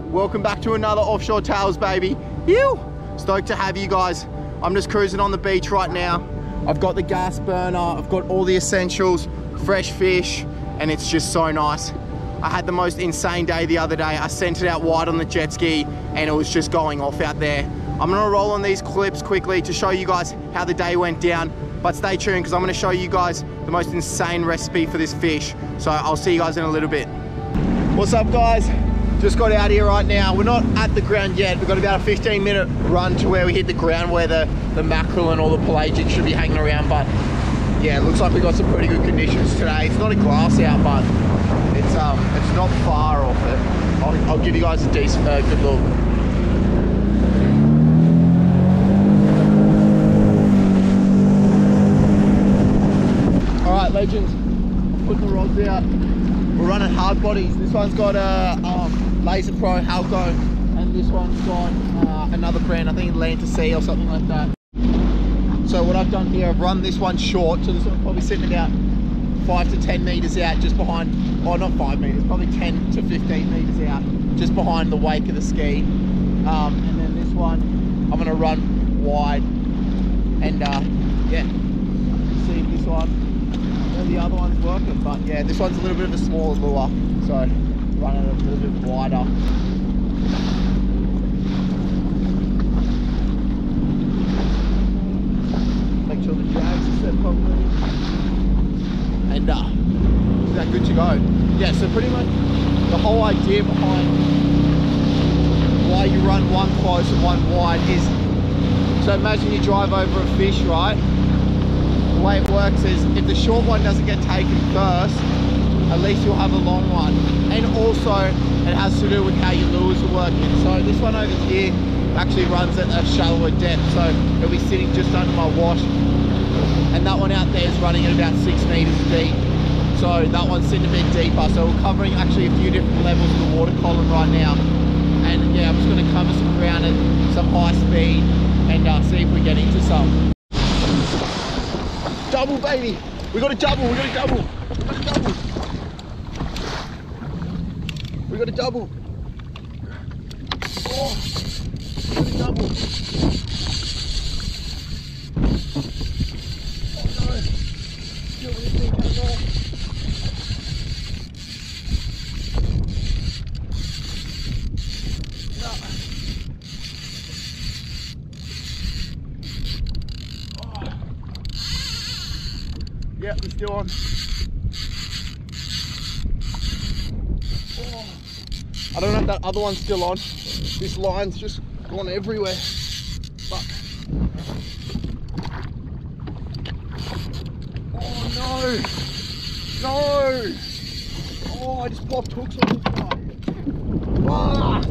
Welcome back to another Offshore Tales, baby. Ew! Stoked to have you guys. I'm just cruising on the beach right now. I've got the gas burner, I've got all the essentials, fresh fish, and it's just so nice. I had the most insane day the other day. I sent it out wide on the jet ski and it was just going off out there. I'm gonna roll on these clips quickly to show you guys how the day went down, but stay tuned because I'm gonna show you guys the most insane recipe for this fish. So I'll see you guys in a little bit. What's up, guys? Just got out here right now. We're not at the ground yet. We've got about a 15-minute run to where we hit the ground where the mackerel and all the pelagic should be hanging around. But yeah, it looks like we got some pretty good conditions today. It's not a glass out, but it's not far off it. I'll give you guys a decent, good look. All right, legends, putting the rods out. We're running hard bodies. This one's got a Laser Pro Halco, and this one's got another brand, I think Land to Sea or something like that. So what I've done here, I've run this one short, so this one's probably sitting about 5 to 10 meters out, just behind, oh not 5 meters, probably 10 to 15 meters out, just behind the wake of the ski. And then this one, I'm gonna run wide, and yeah, see if this one and the other one's working. But yeah, this one's a little bit of a smaller lure, so running it a little bit wider. Make sure the drags are set properly, and is that good to go? Yeah, so pretty much the whole idea behind why you run one close and one wide is, so imagine you drive over a fish, right? The way it works is if the short one doesn't get taken first, at least you'll have a long one. And also it has to do with how your lures are working. So this one over here actually runs at a shallower depth, so it'll be sitting just under my wash, and that one out there is running at about 6 meters deep, so that one's sitting a bit deeper. So we're covering actually a few different levels of the water column right now, and yeah, I'm just going to cover some ground at some high speed and see if we get into some. Double, baby! We got a double, we got a double, we got a double. We got a double. Oh, we got a double. Oh no. Still with me, coming off. No. Oh. Yeah, we're still on. I don't know if that other one's still on. This line's just gone everywhere. Fuck. Oh no! No! Oh, I just popped hooks on this guy. Ah!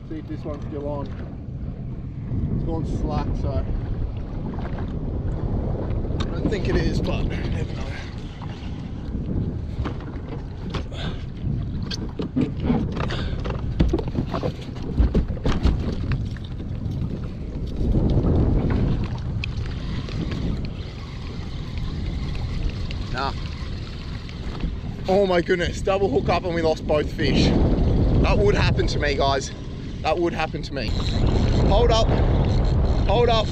See if this one's still on. It's gone slack, so I don't think it is, but never know. Nah. Oh my goodness, double hook up and we lost both fish. That would happen to me, guys. That would happen to me. Hold up, hold up,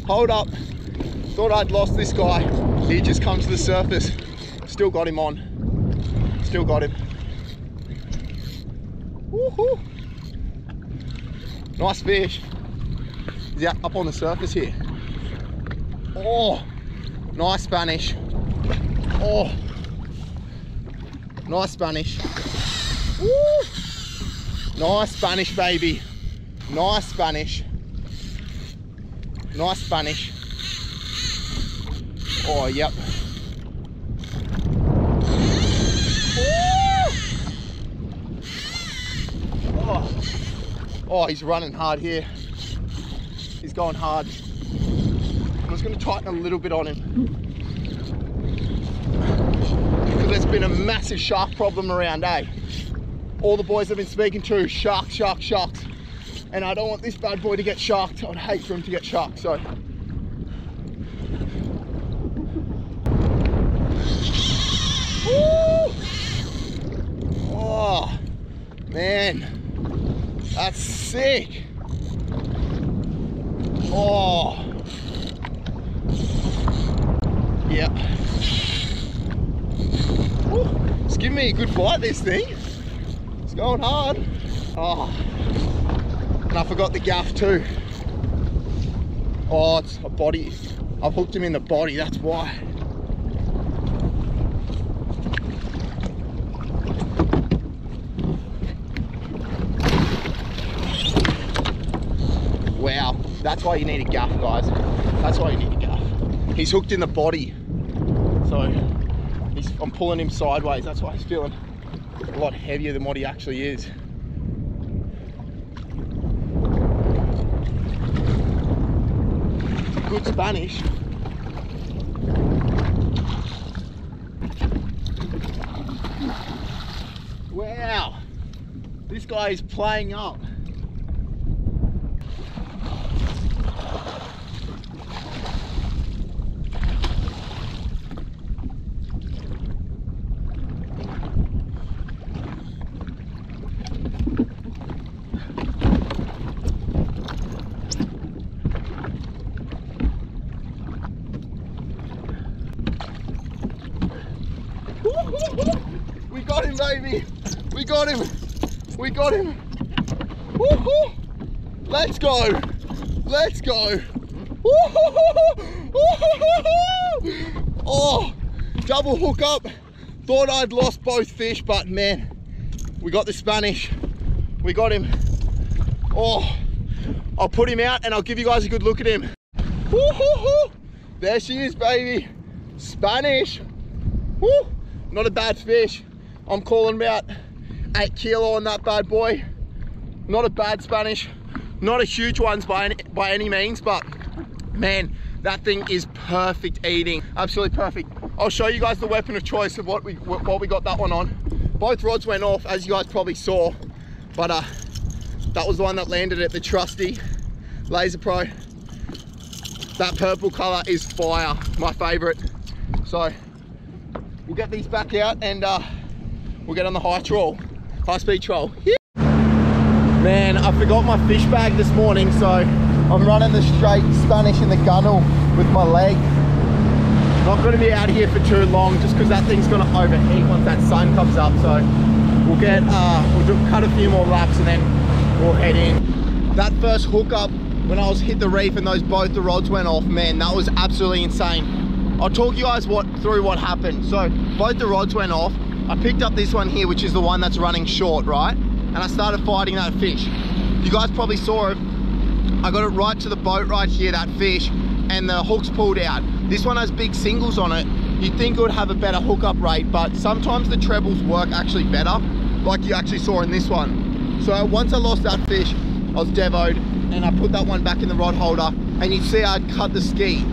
hold up. Thought I'd lost this guy. He just come to the surface. Still got him on. Still got him. Woohoo! Nice fish. He's out up on the surface here. Oh, nice Spanish. Oh, nice Spanish. Woo! Nice Spanish, baby. Nice Spanish. Nice Spanish. Oh, yep. Oh, he's running hard here. He's going hard. I'm just going to tighten a little bit on him, because there's been a massive shark problem around, eh? All the boys I've been speaking to, sharks, sharks, sharks. And I don't want this bad boy to get sharked. I'd hate for him to get sharked, so. man, that's sick. Oh, yeah. Ooh, it's giving me a good bite, this thing. It's going hard. Oh, and I forgot the gaff too. Oh, it's a body. I've hooked him in the body, that's why. Wow, that's why you need a gaff, guys. That's why you need a gaff. He's hooked in the body. So I'm pulling him sideways. That's why he's feeling a lot heavier than what he actually is. Good Spanish. Wow, this guy is playing up. We got him, baby. We got him. We got him. Woohoo! Let's go. Let's go. Oh, double hook up. Thought I'd lost both fish, but man, we got the Spanish. We got him. Oh, I'll put him out and I'll give you guys a good look at him. There she is, baby. Spanish. Woo! Not a bad fish. I'm calling about 8 kilo on that bad boy. Not a bad Spanish. Not a huge one by any means, but man, that thing is perfect eating. Absolutely perfect. I'll show you guys the weapon of choice of what we got that one on. Both rods went off, as you guys probably saw, but that was the one that landed at the trusty Laser Pro. That purple color is fire, my favorite. So we'll get these back out and we'll get on the high speed troll. Yeah. Man, I forgot my fish bag this morning, so I'm running the straight Spanish in the gunnel with my leg. Not going to be out here for too long, just because that thing's going to overheat once that sun comes up. So we'll get, cut a few more laps and then we'll head in. That first hookup when I was hit the reef and both the rods went off, man, that was absolutely insane. I'll talk you guys through what happened. So both the rods went off. I picked up this one here, which is the one that's running short, right? And I started fighting that fish. You guys probably saw it. I got it right to the boat right here, that fish, and the hook's pulled out. This one has big singles on it. You'd think it would have a better hookup rate, but sometimes the trebles work actually better, like you actually saw in this one. So once I lost that fish, I was devoed, and I put that one back in the rod holder, and you see I'd cut the ski.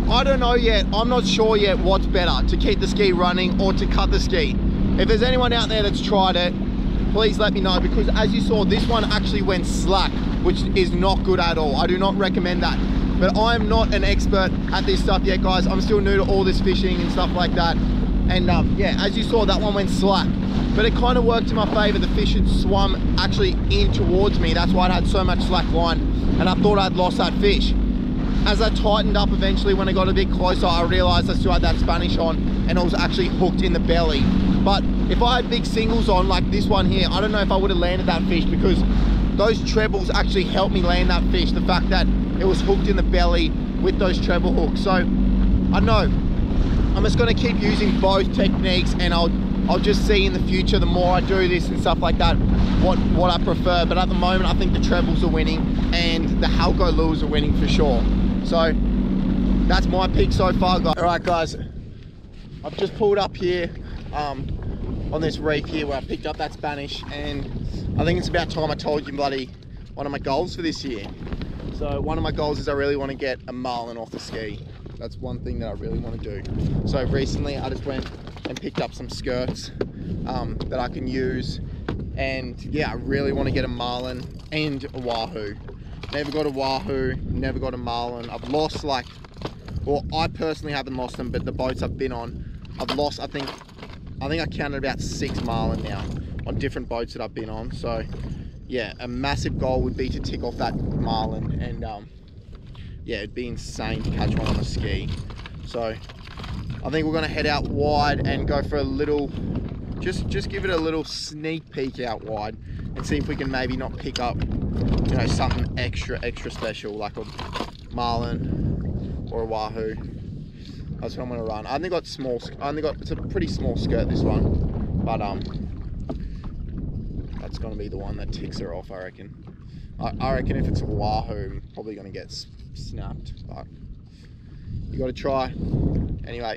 I don't know yet, I'm not sure yet what's better, to keep the ski running or to cut the ski. If there's anyone out there that's tried it, please let me know, because as you saw, this one actually went slack, which is not good at all. I do not recommend that. But I'm not an expert at this stuff yet, guys. I'm still new to all this fishing and stuff like that. And yeah, as you saw, that one went slack. But it kind of worked in my favor. The fish had swum actually in towards me. That's why it had so much slack line. And I thought I'd lost that fish. As I tightened up eventually, when I got a bit closer, I realized I still had that Spanish on and it was actually hooked in the belly. But if I had big singles on like this one here, I don't know if I would have landed that fish, because those trebles actually helped me land that fish. The fact that it was hooked in the belly with those treble hooks. So I don't know, I'm just going to keep using both techniques, and I'll just see in the future, the more I do this and stuff like that, what I prefer. But at the moment, I think the trebles are winning and the Halco lures are winning for sure. So that's my pick so far, guys. All right, guys, I've just pulled up here on this reef here where I picked up that Spanish, and I think it's about time I told you bloody one of my goals for this year. So one of my goals is I really want to get a marlin off the ski. That's one thing that I really want to do. So recently I just went and picked up some skirts that I can use, and yeah, I really want to get a marlin and a wahoo. Never got a wahoo, never got a marlin. I've lost I personally haven't lost them, but the boats I've been on, I've lost, I think I counted about 6 marlin now. different boats that I've been on. So yeah, a massive goal would be to tick off that marlin, and yeah, it'd be insane to catch one on a ski. So I think we're gonna head out wide and go for a little, just give it a little sneak peek out wide and see if we can maybe not pick up, you know, something extra special like a marlin or a wahoo. That's what I'm gonna run. It's a pretty small skirt, this one, but that's gonna be the one that ticks her off, I reckon. I reckon if it's a wahoo, I'm probably gonna get snapped, but you gotta try. Anyway,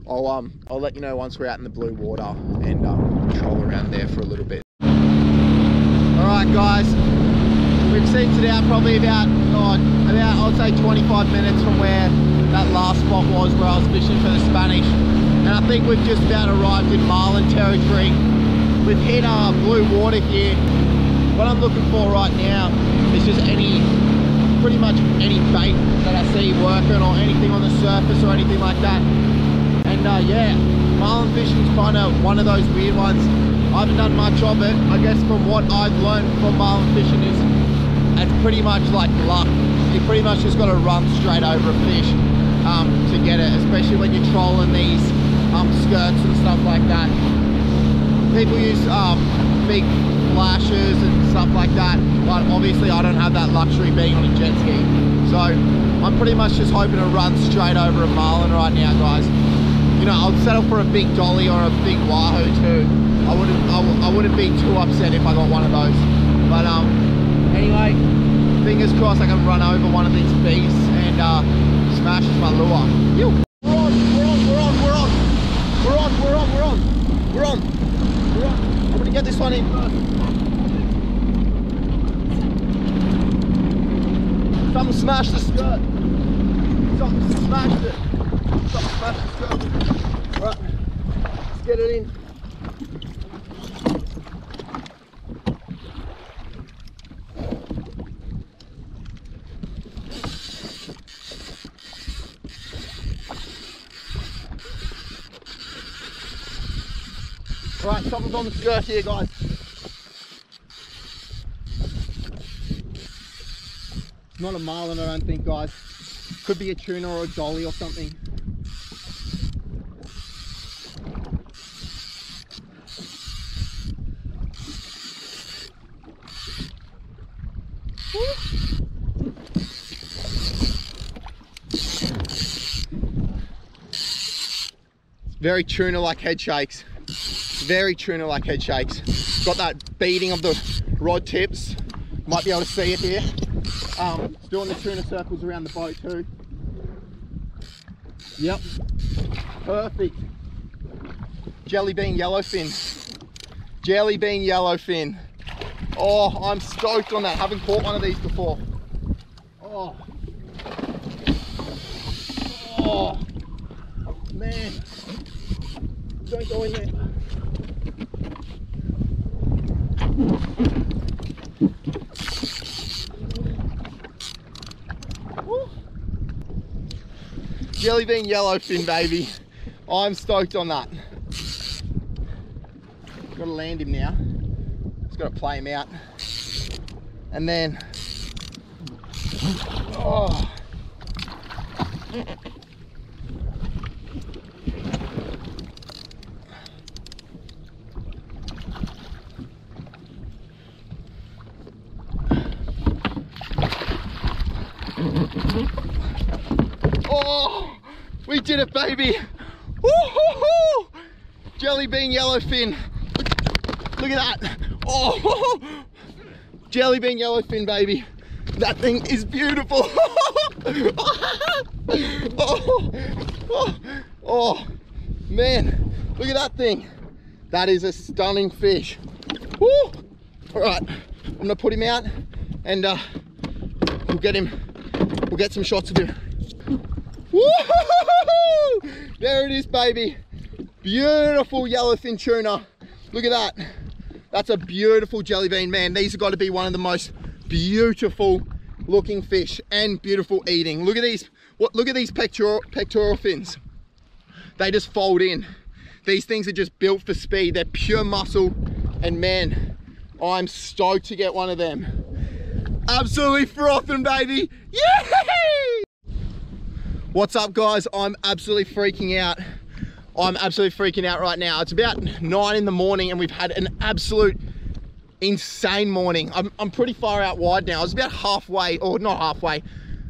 I'll let you know once we're out in the blue water and troll around there for a little bit. Alright guys, we've seeked it out probably about I'd say 25 minutes from where that last spot was where I was fishing for the Spanish, and I think we've just about arrived in marlin territory. We've hit blue water here. What I'm looking for right now is just pretty much any bait that I see working, or anything on the surface or anything like that. And yeah, marlin fishing is kind of one of those weird ones. I haven't done much of it. I guess from what I've learned from marlin fishing is it's pretty much like luck. You pretty much just got to run straight over a fish to get it, especially when you're trolling these skirts and stuff like that. People use big flashes and stuff like that, but obviously I don't have that luxury being on a jet ski. So I'm pretty much just hoping to run straight over a marlin right now, guys. You know, I'll settle for a big dolly or a big wahoo too. I wouldn't be too upset if I got one of those. But anyway, fingers crossed I can run over one of these beasts and smashes my lure. We're on. I'm gonna get this one in first. Something smashed the skirt. Something smashed it. Something smashed the skirt. Right, let's get it in. Right, something's on the skirt here, guys. It's not a marlin, I don't think, guys. Could be a tuna or a dolly or something. Very tuna-like head shakes. Very tuna-like head shakes. Got that beating of the rod tips. Might be able to see it here. It's doing the tuna circles around the boat too. Yep. Perfect. Jelly bean yellowfin. Jelly bean yellowfin. Oh, I'm stoked on that. Haven't caught one of these before. Oh. Oh. Man. Don't go in there. Woo. Jelly bean yellowfin, baby. I'm stoked on that. Got to land him now. Just got to play him out. And then, oh. Oh, we did it, baby. Woo-hoo-hoo. Jelly bean yellowfin. Look at that. Oh, jelly bean yellowfin, baby. That thing is beautiful. Oh, man, look at that thing. That is a stunning fish. Woo. All right, I'm gonna put him out and we'll get some shots of him. Woo-hoo-hoo-hoo! There it is, baby. Beautiful yellowfin tuna. Look at that. That's a beautiful jelly bean, man. These have got to be one of the most beautiful looking fish and beautiful eating. Look at these. Look at these pectoral fins. They just fold in. These things are just built for speed. They're pure muscle. And man, I'm stoked to get one of them. Absolutely frothing, baby. Yay! What's up, guys? I'm absolutely freaking out. I'm absolutely freaking out right now. It's about 9 in the morning and we've had an absolute insane morning. I'm pretty far out wide now. I was about halfway, or not halfway.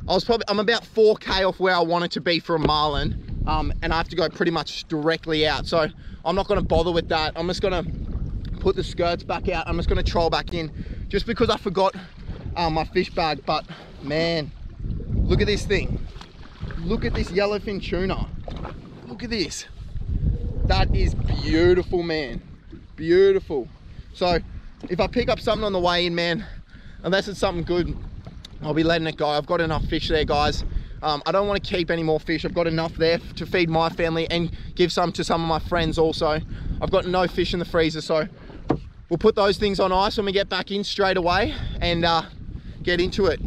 I'm about 4K off where I wanted to be for a marlin. And I have to go pretty much directly out. So I'm not gonna bother with that. I'm just gonna put the skirts back out. I'm just gonna troll back in just because I forgot my fish bag. But man, look at this thing. Look at this yellowfin tuna. Look at this. That is beautiful, man. Beautiful. So if I pick up something on the way in, man, unless it's something good, I'll be letting it go. I've got enough fish there, guys. I don't want to keep any more fish. I've got enough there to feed my family and give some to some of my friends also. I've got no fish in the freezer, so we'll put those things on ice when we get back in straight away and get into it.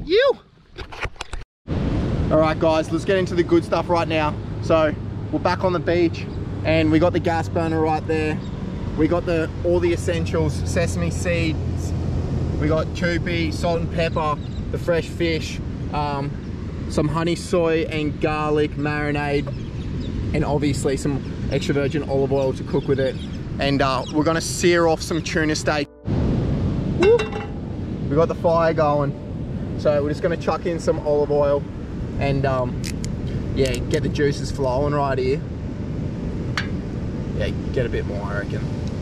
All right, guys, let's get into the good stuff right now. So we're back on the beach and we got the gas burner right there. We got all the essentials, sesame seeds, we got chupi, salt and pepper, the fresh fish, some honey, soy and garlic marinade, and obviously some extra virgin olive oil to cook with it. And we're gonna sear off some tuna steak. Woo! We got the fire going. So we're just gonna chuck in some olive oil and yeah, get the juices flowing right here. Yeah, get a bit more, I reckon.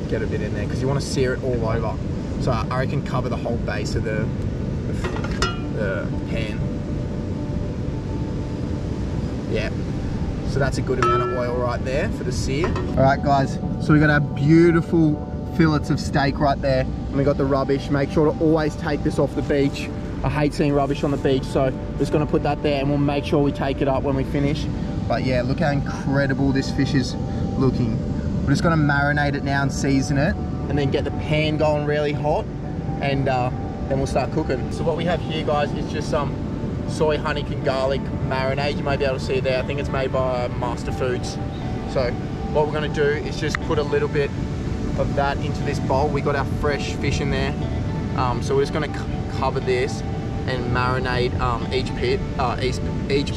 Get a bit in there because you want to sear it all over. So I reckon cover the whole base of the pan. Yeah, so that's a good amount of oil right there for the sear. All right, guys, so we got our beautiful fillets of steak right there, and we got the rubbish. Make sure to always take this off the beach. I hate seeing rubbish on the beach, so we're just gonna put that there and we'll make sure we take it up when we finish. But yeah, look how incredible this fish is looking. We're just gonna marinate it now and season it, and then get the pan going really hot, and then we'll start cooking. So what we have here, guys, is just some soy, honey and garlic marinade. You may be able to see there. I think it's made by Master Foods. So what we're gonna do is just put a little bit of that into this bowl. We got our fresh fish in there. So we're just gonna cover this and marinate each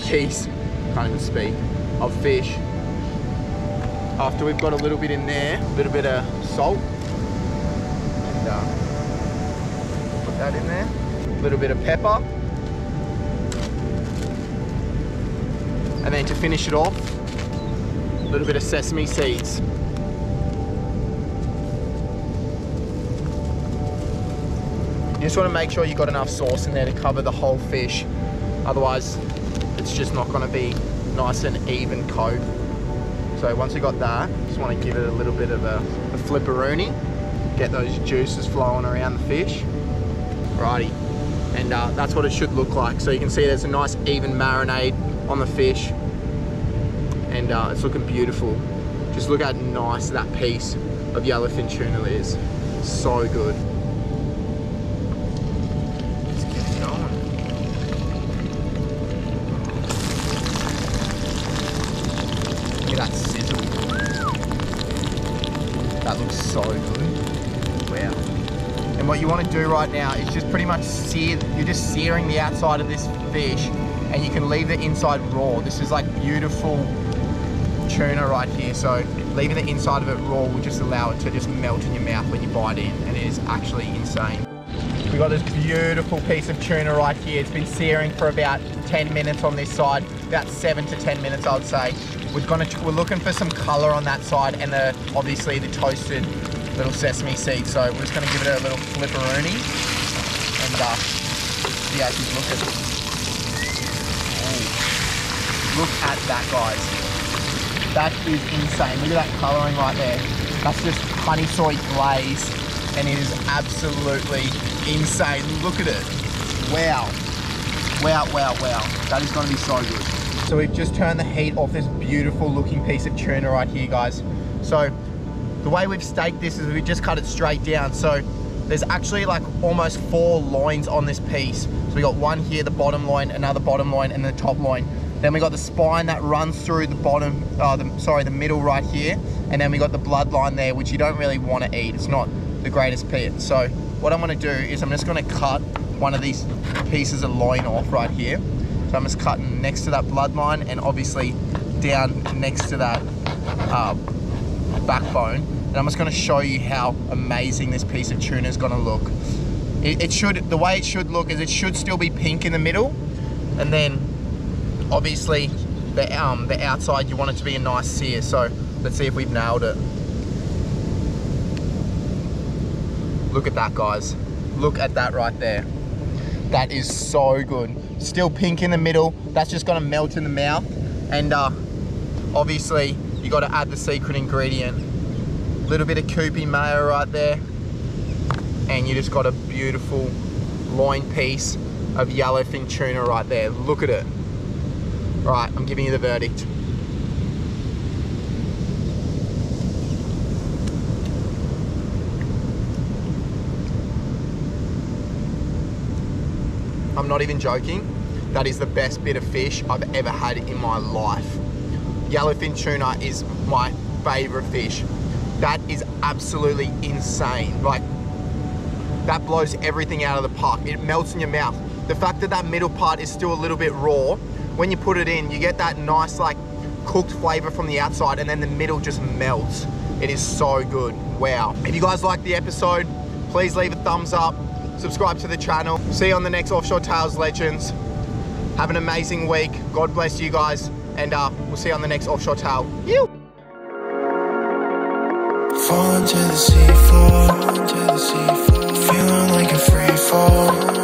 piece, can't even speak, of fish. After we've got a little bit in there, a little bit of salt, and put that in there, a little bit of pepper, and then to finish it off, a little bit of sesame seeds. You just want to make sure you've got enough sauce in there to cover the whole fish, otherwise it's just not going to be nice and even coat. So once you got that, just want to give it a little bit of a flipperoonie, get those juices flowing around the fish. Alrighty, and that's what it should look like. So you can see there's a nice even marinade on the fish, and it's looking beautiful. Just look how nice that piece of yellowfin tuna is. So good. Let's get it going. Look at that sizzle. That looks so good. Wow. And what you want to do right now is just pretty much sear, you're just searing the outside of this fish, and you can leave the inside raw. This is like beautiful tuna right here. So leaving the inside of it raw will just allow it to just melt in your mouth when you bite in, and it is actually insane. We've got this beautiful piece of tuna right here. It's been searing for about 10 minutes on this side, about 7 to 10 minutes I'd say. We're looking for some color on that side, and obviously the toasted little sesame seeds. So we're just gonna give it a little flipperoonie, and see how she's looking. Ooh. Look at that, guys. That is insane. Look at that coloring right there. That's just honey soy glaze, and it is absolutely insane. Look at it. Wow. Wow, wow, wow. That is gonna be so good. So we've just turned the heat off this beautiful looking piece of tuna right here, guys. So the way we've staked this is we just cut it straight down. So there's actually like almost 4 loins on this piece. So we got one here, the bottom loin, another bottom loin, and the top loin. Then we got the spine that runs through the bottom, the middle right here. And then we got the bloodline there, which you don't really want to eat. It's not the greatest pit. So what I'm gonna do is I'm just gonna cut one of these pieces of loin off right here. So I'm just cutting next to that bloodline and obviously down next to that backbone. And I'm just gonna show you how amazing this piece of tuna is gonna look. The way it should look is it should still be pink in the middle, and then obviously the outside you want it to be a nice sear. So let's see if we've nailed it. Look at that, guys. Look at that right there. That is so good. Still pink in the middle. That's just gonna melt in the mouth. And obviously you gotta add the secret ingredient. A little bit of Koopy mayo right there. And you just got a beautiful loin piece of yellowfin tuna right there. Look at it. Right, I'm giving you the verdict. I'm not even joking. That is the best bit of fish I've ever had in my life. Yellowfin tuna is my favorite fish. That is absolutely insane. Like, that blows everything out of the park. It melts in your mouth. The fact that that middle part is still a little bit raw, when you put it in, you get that nice like cooked flavor from the outside, and then the middle just melts. It is so good. Wow. If you guys liked the episode, please leave a thumbs up. Subscribe to the channel. See you on the next Offshore Tales Legends. Have an amazing week. God bless you guys. And we'll see you on the next Offshore Tale. You. Fall into the sea, fall into the sea, feeling like a free fall.